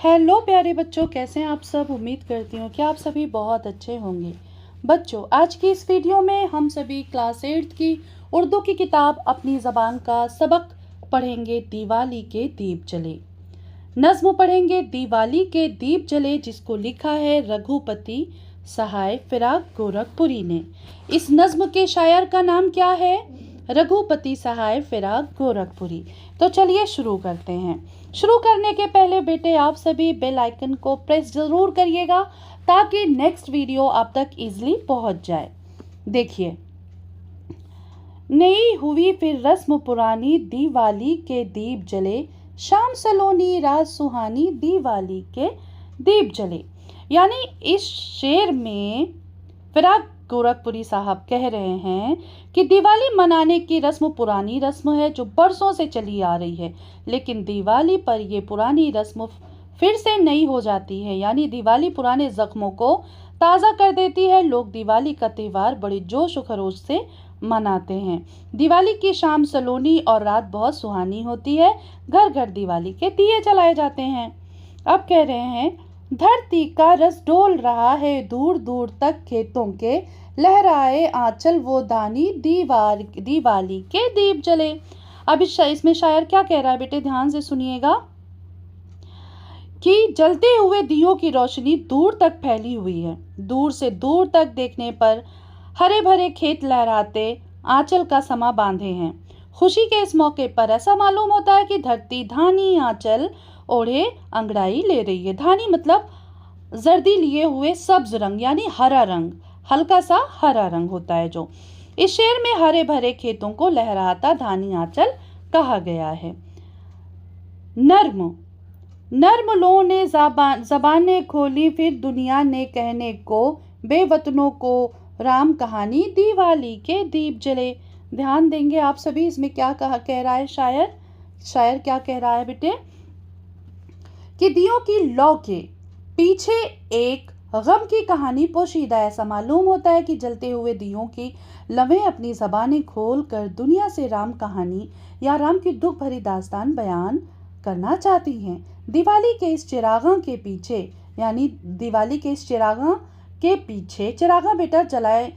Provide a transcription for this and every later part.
Hello प्यारे बच्चों, कैसे हैं आप सब। उम्मीद करती हूँ कि आप सभी बहुत अच्छे होंगे। बच्चों, आज की इस वीडियो में हम सभी क्लास 8 की उर्दू की किताब अपनी ज़बान का सबक पढ़ेंगे। दिवाली के दीप जले नज्म पढ़ेंगे। दिवाली के दीप जले, जिसको लिखा है रघुपति सहाय फिराक गोरखपुरी ने। इस नज्म के शायर का नाम क्या है? रघुपति सहाय फिराक गोरखपुरी। तो चलिए शुरू करते हैं। शुरू करने के पहले बेटे आप सभी बेल आइकन को प्रेस जरूर करिएगा ताकि नेक्स्ट वीडियो आप तक इजीली पहुंच जाए। देखिए, नई हुई फिर रस्म पुरानी, दिवाली के दीप जले, शाम सलोनी रात सुहानी, दिवाली के दीप जले। यानी इस शेर में फिराक गोरखपुरी साहब कह रहे हैं कि दिवाली मनाने की रस्म पुरानी रस्म है जो बरसों से चली आ रही है, लेकिन दिवाली पर ये पुरानी रस्म फिर से नई हो जाती है। यानी दिवाली पुराने जख्मों को ताज़ा कर देती है। लोग दिवाली का त्यौहार बड़े जोश और खरोश से मनाते हैं। दिवाली की शाम सलोनी और रात बहुत सुहानी होती है। घर घर दिवाली के दिए जलाए जाते हैं। अब कह रहे हैं, धरती का रस डोल रहा है, दूर दूर तक खेतों के लहराए आंचल वो दानी, दिवाली के दीप जले। अब इसमें शायर क्या कह रहा है बेटे, ध्यान से सुनिएगा कि जलते हुए दियों की रोशनी दूर तक फैली हुई है। दूर से दूर तक देखने पर हरे भरे खेत लहराते आंचल का समा बांधे हैं। खुशी के इस मौके पर ऐसा मालूम होता है कि धरती धानी आंचल ओढ़े अंगड़ाई ले रही है। धानी मतलब जर्दी लिए हुए सब्ज रंग, यानी हरा रंग, हल्का सा हरा रंग होता है जो। इस शेर में हरे भरे खेतों को लहराता धानी आंचल कहा गया है। नर्म नर्म लोगों ने जबानें खोली, फिर दुनिया ने कहने को बेवतनों को राम कहानी, दिवाली के दीप जले। ध्यान देंगे आप सभी, इसमें क्या कह रहा है शायर क्या कह रहा है बेटे कि दियों की लौ के पीछे एक गम की कहानी पोशीदा। ऐसा मालूम होता है कि जलते हुए दियों की लवें अपनी जबानें खोल कर दुनिया से राम कहानी या राम की दुख भरी दास्तान बयान करना चाहती हैं। दिवाली के इस चिरागा के पीछे, यानी दिवाली के इस चिरागा के पीछे, चिरागा बेटा जलाए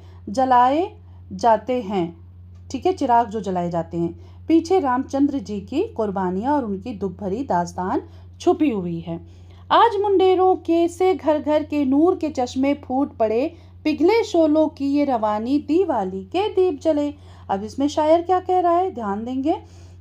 जाते हैं, ठीक है, चिराग जो जलाए जाते हैं, पीछे रामचंद्र जी की कुर्बानियां और उनकी दुख भरी दास्तान छुपी हुई है। आज मुंडेरों के से घर घर के नूर के चश्मे फूट पड़े, पिघले शोलों की ये रवानी, दिवाली के दीप जले। अब इसमें शायर क्या कह रहा है, ध्यान देंगे।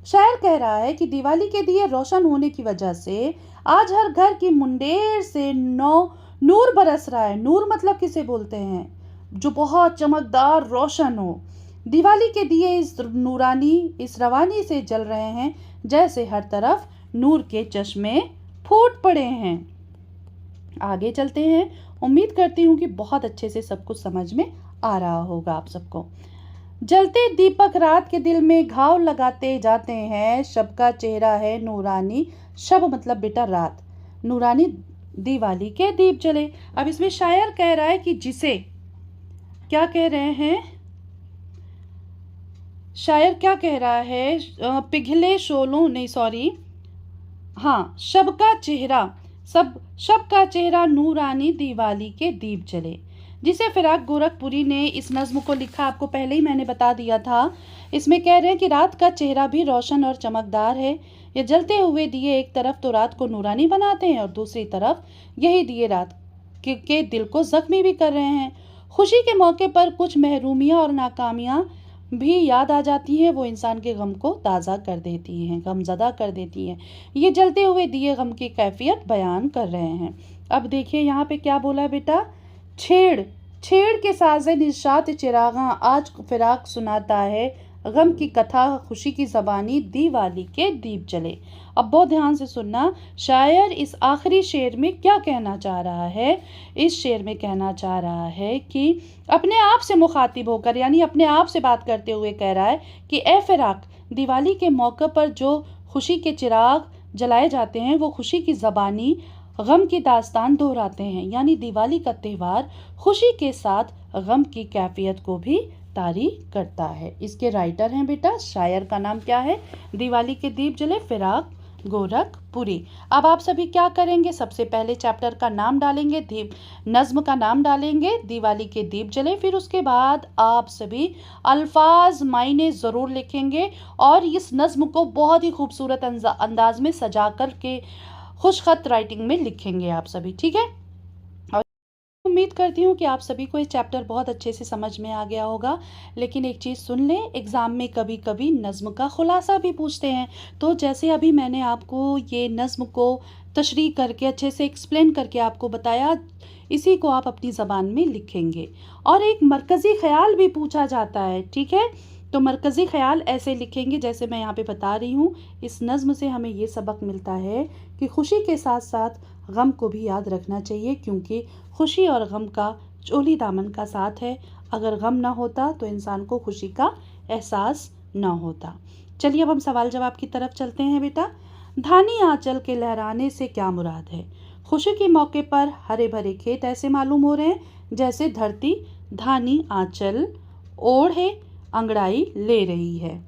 शायर कह रहा है कि दिवाली के दिए रोशन होने की वजह से आज हर घर की मुंडेर से नूर बरस रहा है। नूर मतलब किसे बोलते हैं, जो बहुत चमकदार रोशन हो। दिवाली के दिए इस रवानी से जल रहे हैं, जैसे हर तरफ नूर के चश्मे फूट पड़े हैं। आगे चलते हैं। उम्मीद करती हूँ कि बहुत अच्छे से सब कुछ समझ में आ रहा होगा आप सबको। जलते दीपक रात के दिल में घाव लगाते जाते हैं, शब का चेहरा है नूरानी, शब मतलब बेटा रात, नूरानी दिवाली के दीप जले। अब इसमें शायर कह रहा है कि जिसे क्या कह रहे हैं, शायर क्या कह रहा है, पिघले शोलों नहीं सॉरी हाँ शब का चेहरा नूरानी, दिवाली के दीप जले। जिसे फिराक गोरखपुरी ने इस नज्म को लिखा, आपको पहले ही मैंने बता दिया था। इसमें कह रहे हैं कि रात का चेहरा भी रोशन और चमकदार है। ये जलते हुए दिए एक तरफ तो रात को नूरानी बनाते हैं और दूसरी तरफ यही दिए रात के दिल को जख्मी भी कर रहे हैं। खुशी के मौके पर कुछ महरूमियाँ और नाकामियाँ भी याद आ जाती हैं, वो इंसान के गम को ताज़ा कर देती हैं, गमज़दा कर देती हैं। ये जलते हुए दिए गम की कैफियत बयान कर रहे हैं। अब देखिए यहाँ पे क्या बोला बेटा, छेड़ के साज़े निशात चिरागा, आज फिराक सुनाता है गम की कथा, खुशी की ज़बानी, दिवाली के दीप जले। अब बहुत ध्यान से सुनना, शायर इस आखिरी शेर में क्या कहना चाह रहा है। इस शेर में कहना चाह रहा है कि अपने आप से मुखातिब होकर, यानी अपने आप से बात करते हुए कह रहा है कि ए फिराक, दिवाली के मौके पर जो खुशी के चिराग जलाए जाते हैं वो खुशी की ज़बानी गम की दास्तान दोहराते हैं। यानी दिवाली का त्यौहार खुशी के साथ गम की कैफियत को भी तारी करता है। इसके राइटर हैं बेटा, शायर का नाम क्या है, दिवाली के दीप जले फिराक गोरखपुरी। अब आप सभी क्या करेंगे, सबसे पहले चैप्टर का नाम डालेंगे, दीप नज्म का नाम डालेंगे, दिवाली के दीप जले। फिर उसके बाद आप सभी अल्फाज मायने ज़रूर लिखेंगे और इस नज्म को बहुत ही खूबसूरत अंदाज में सजा कर के खुशखत राइटिंग में लिखेंगे आप सभी, ठीक है। उम्मीद करती हूँ कि आप सभी को ये चैप्टर बहुत अच्छे से समझ में आ गया होगा। लेकिन एक चीज़ सुन लें, एग्ज़ाम में कभी कभी नज़्म का खुलासा भी पूछते हैं। तो जैसे अभी मैंने आपको ये नज़्म को तशरीह करके अच्छे से एक्सप्लेन करके आपको बताया, इसी को आप अपनी ज़बान में लिखेंगे। और एक मरकज़ी ख़याल भी पूछा जाता है, ठीक है। तो मरकज़ी ख़याल ऐसे लिखेंगे जैसे मैं यहाँ पे बता रही हूँ। इस नज़्म से हमें ये सबक मिलता है कि खुशी के साथ साथ गम को भी याद रखना चाहिए, क्योंकि खुशी और गम का चोली दामन का साथ है। अगर गम ना होता तो इंसान को खुशी का एहसास ना होता। चलिए अब हम सवाल जवाब की तरफ चलते हैं बेटा। धानी आंचल के लहराने से क्या मुराद है? खुशी के मौके पर हरे भरे खेत ऐसे मालूम हो रहे हैं जैसे धरती धानी आंचल ओढ़े अंगड़ाई ले रही है।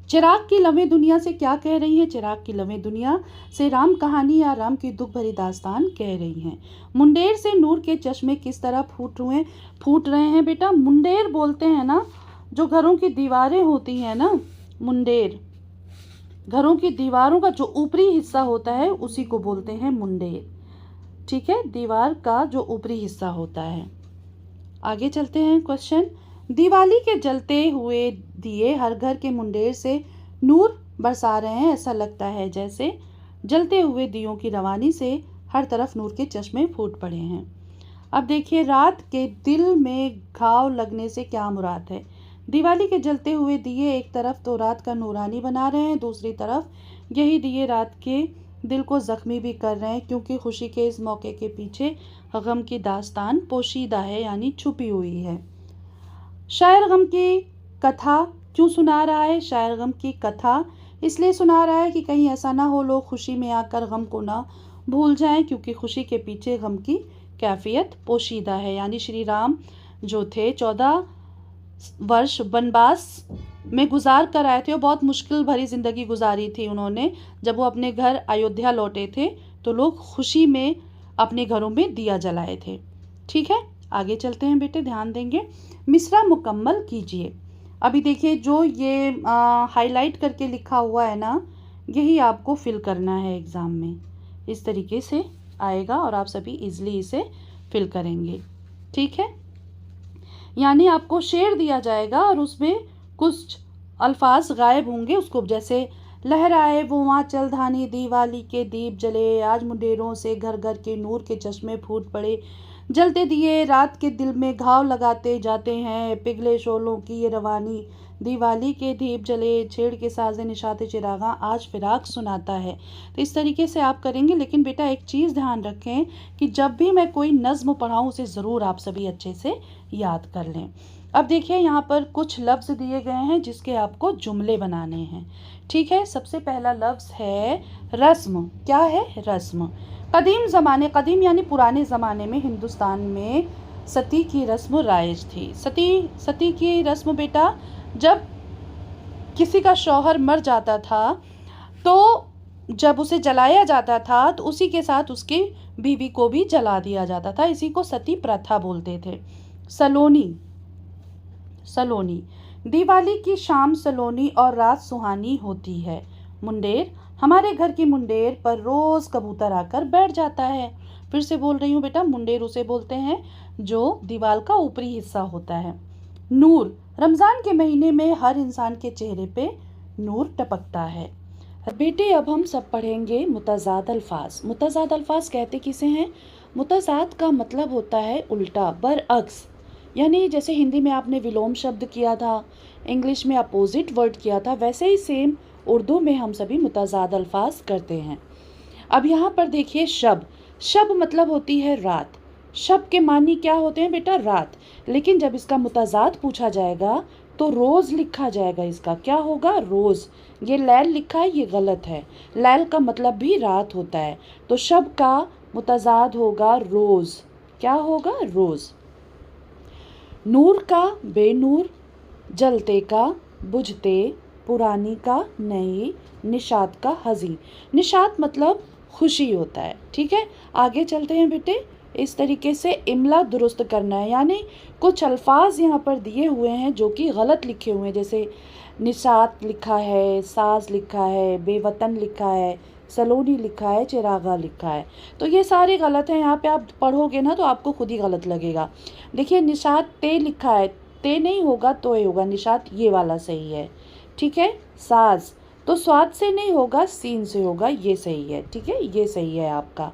चिराग की लवें दुनिया से क्या कह रही हैं? चिराग की लवें दुनिया से राम कहानी या राम की दुख भरी दास्तान कह रही हैं। मुंडेर से नूर के चश्मे किस तरह फूट रहे हैं बेटा? मुंडेर बोलते हैं ना, जो घरों की दीवारें होती हैं ना, मुंडेर, घरों की दीवारों का जो ऊपरी हिस्सा होता है उसी को बोलते हैं मुंडेर, ठीक है, दीवार का जो ऊपरी हिस्सा होता है। आगे चलते हैं क्वेश्चन। दिवाली के जलते हुए दिए हर घर के मुंडेर से नूर बरसा रहे हैं। ऐसा लगता है जैसे जलते हुए दियों की रवानी से हर तरफ नूर के चश्मे फूट पड़े हैं। अब देखिए, रात के दिल में घाव लगने से क्या मुराद है? दिवाली के जलते हुए दिए एक तरफ तो रात का नूरानी बना रहे हैं, दूसरी तरफ यही दिए रात के दिल को ज़ख्मी भी कर रहे हैं, क्योंकि खुशी के इस मौके के पीछे गम की दास्तान पोशीदा है, यानी छुपी हुई है। शायर गम की कथा क्यों सुना रहा है? शायर गम की कथा इसलिए सुना रहा है कि कहीं ऐसा ना हो लोग खुशी में आकर गम को ना भूल जाएं, क्योंकि खुशी के पीछे गम की कैफियत पोशीदा है। यानी श्री राम जो थे 14 वर्ष वनवास में गुजार कर आए थे और बहुत मुश्किल भरी ज़िंदगी गुजारी थी उन्होंने। जब वो अपने घर अयोध्या लौटे थे तो लोग खुशी में अपने घरों में दिया जलाए थे, ठीक है। आगे चलते हैं बेटे, ध्यान देंगे। मिसरा मुकम्मल कीजिए। अभी देखिए, जो ये हाईलाइट करके लिखा हुआ है ना, यही आपको फिल करना है एग्ज़ाम में। इस तरीके से आएगा और आप सभी इजीली इसे फिल करेंगे, ठीक है। यानी आपको शेर दिया जाएगा और उसमें कुछ अल्फाज गायब होंगे, उसको जैसे लहराए वो आंचल धानी दिवाली के दीप जले, आज मुंडेरों से घर घर के नूर के चश्मे फूट पड़े, जलते दिए रात के दिल में घाव लगाते जाते हैं, पिघले शोलों की ये रवानी, दिवाली के दीप जले, छेड़ के साजे निशाते चिरागा, आज फिराक सुनाता है। तो इस तरीके से आप करेंगे। लेकिन बेटा एक चीज़ ध्यान रखें कि जब भी मैं कोई नज़्म पढ़ाऊँ उसे ज़रूर आप सभी अच्छे से याद कर लें। अब देखिए, यहाँ पर कुछ लफ्ज़ दिए गए हैं जिसके आपको जुमले बनाने हैं, ठीक है। सबसे पहला लफ्ज़ है रस्म। क्या है? रस्म। कदीम ज़माने, कदीम यानी पुराने ज़माने में हिंदुस्तान में सती की रस्म राइज थी। सती की रस्म बेटा, जब किसी का शौहर मर जाता था तो जब उसे जलाया जाता था तो उसी के साथ उसकी बीवी को भी जला दिया जाता था। इसी को सती प्रथा बोलते थे। सलोनी, सलोनी, दिवाली की शाम सलोनी और रात सुहानी होती है। मुंडेर, हमारे घर की मुंडेर पर रोज़ कबूतर आकर बैठ जाता है। फिर से बोल रही हूँ बेटा, मुंडेर उसे बोलते हैं जो दीवार का ऊपरी हिस्सा होता है। नूर, रमज़ान के महीने में हर इंसान के चेहरे पे नूर टपकता है। बेटे अब हम सब पढ़ेंगे मुतज़ाद अल्फाज। मुतज़ाद अल्फाज कहते किसे हैं? मुतज़ाद का मतलब होता है उल्टा, बरअक्स। यानी जैसे हिंदी में आपने विलोम शब्द किया था, इंग्लिश में अपोजिट वर्ड किया था, वैसे ही सेम उर्दू में हम सभी मुतज़ाद अल्फाज करते हैं। अब यहाँ पर देखिए, शब, शब मतलब होती है रात। शब के मानी क्या होते हैं बेटा? रात। लेकिन जब इसका मुतज़ाद पूछा जाएगा तो रोज़ लिखा जाएगा। इसका क्या होगा? रोज़। ये लैल लिखा है, ये गलत है। लैल का मतलब भी रात होता है, तो शब का मुतज़ाद होगा रोज़। क्या होगा? रोज़। नूर का बेनूर, जलते का बुझते, पुरानी का नई, निषाद का हज़ी। निषाद मतलब खुशी होता है। ठीक है, आगे चलते हैं बेटे। इस तरीके से इमला दुरुस्त करना है, यानी कुछ अल्फाज यहाँ पर दिए हुए हैं जो कि गलत लिखे हुए हैं, जैसे निषाद लिखा है, साज लिखा है, बेवतन लिखा है, सलोनी लिखा है, चिरागा लिखा है। तो ये सारे गलत हैं। यहाँ पे आप पढ़ोगे ना तो आपको खुद ही गलत लगेगा। देखिए निषाद ते लिखा है, ते नहीं होगा तो ये होगा, निषाद ये वाला सही है। ठीक है, साज तो स्वाद से नहीं होगा, सीन से होगा, ये सही है। ठीक है, ये सही है आपका।